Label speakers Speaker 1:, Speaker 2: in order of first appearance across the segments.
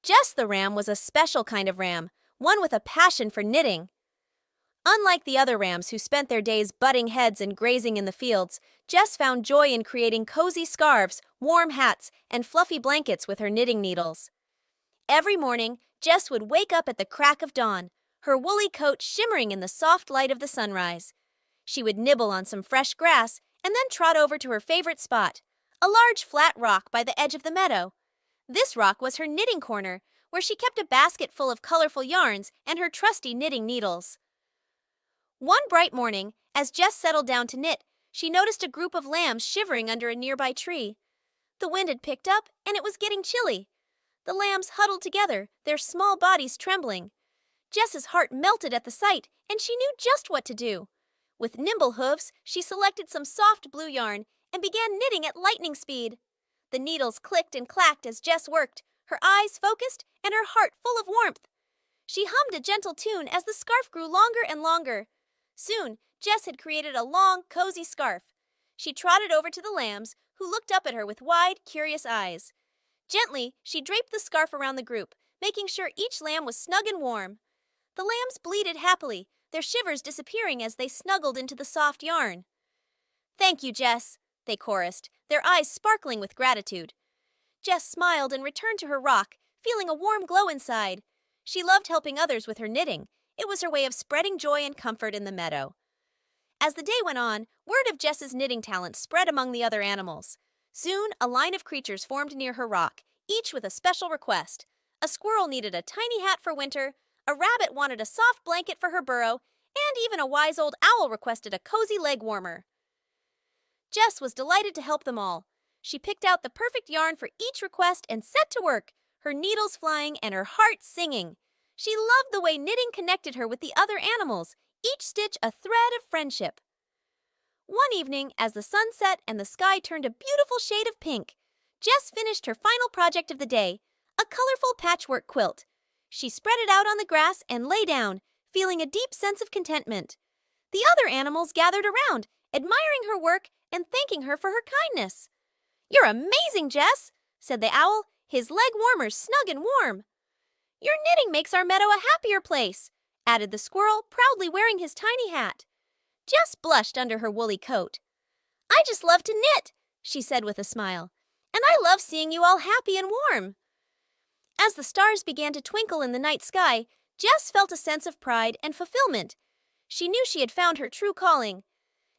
Speaker 1: Jess the Ram was a special kind of ram, one with a passion for knitting. Unlike the other rams who spent their days butting heads and grazing in the fields, Jess found joy in creating cozy scarves, warm hats, and fluffy blankets with her knitting needles. Every morning, Jess would wake up at the crack of dawn, her woolly coat shimmering in the soft light of the sunrise. She would nibble on some fresh grass and then trot over to her favorite spot, a large flat rock by the edge of the meadow. This rock was her knitting corner, where she kept a basket full of colorful yarns and her trusty knitting needles. One bright morning, as Jess settled down to knit, she noticed a group of lambs shivering under a nearby tree. The wind had picked up, and it was getting chilly. The lambs huddled together, their small bodies trembling. Jess's heart melted at the sight, and she knew just what to do. With nimble hooves, she selected some soft blue yarn and began knitting at lightning speed. The needles clicked and clacked as Jess worked, her eyes focused and her heart full of warmth. She hummed a gentle tune as the scarf grew longer and longer. Soon, Jess had created a long, cozy scarf. She trotted over to the lambs, who looked up at her with wide, curious eyes. Gently, she draped the scarf around the group, making sure each lamb was snug and warm. The lambs bleated happily, their shivers disappearing as they snuggled into the soft yarn. "Thank you, Jess," they chorused, their eyes sparkling with gratitude. Jess smiled and returned to her rock, feeling a warm glow inside. She loved helping others with her knitting. It was her way of spreading joy and comfort in the meadow. As the day went on, word of Jess's knitting talent spread among the other animals. Soon, a line of creatures formed near her rock, each with a special request. A squirrel needed a tiny hat for winter, a rabbit wanted a soft blanket for her burrow, and even a wise old owl requested a cozy leg warmer. Jess was delighted to help them all. She picked out the perfect yarn for each request and set to work, her needles flying and her heart singing. She loved the way knitting connected her with the other animals, each stitch a thread of friendship. One evening, as the sun set and the sky turned a beautiful shade of pink, Jess finished her final project of the day, a colorful patchwork quilt. She spread it out on the grass and lay down, feeling a deep sense of contentment. The other animals gathered around, admiring her work and thanking her for her kindness. "You're amazing, Jess," said the owl, his leg warmers snug and warm. "Your knitting makes our meadow a happier place," added the squirrel, proudly wearing his tiny hat. Jess blushed under her woolly coat. "I just love to knit," she said with a smile, "and I love seeing you all happy and warm." As the stars began to twinkle in the night sky, Jess felt a sense of pride and fulfillment. She knew she had found her true calling.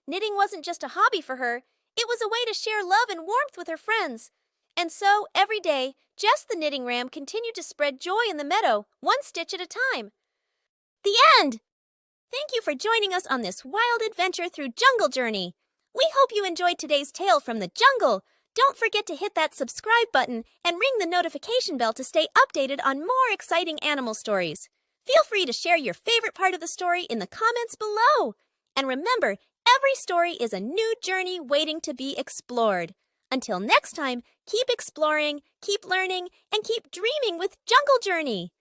Speaker 1: Knitting wasn't just a hobby for her, it was a way to share love and warmth with her friends. And so, every day, Jess the Knitting Ram continued to spread joy in the meadow, one stitch at a time. The end! Thank you for joining us on this wild adventure through Jungle Journey. We hope you enjoyed today's tale from the jungle. Don't forget to hit that subscribe button and ring the notification bell to stay updated on more exciting animal stories. Feel free to share your favorite part of the story in the comments below. And remember, every story is a new journey waiting to be explored. Until next time, keep exploring, keep learning, and keep dreaming with Jungle Journey.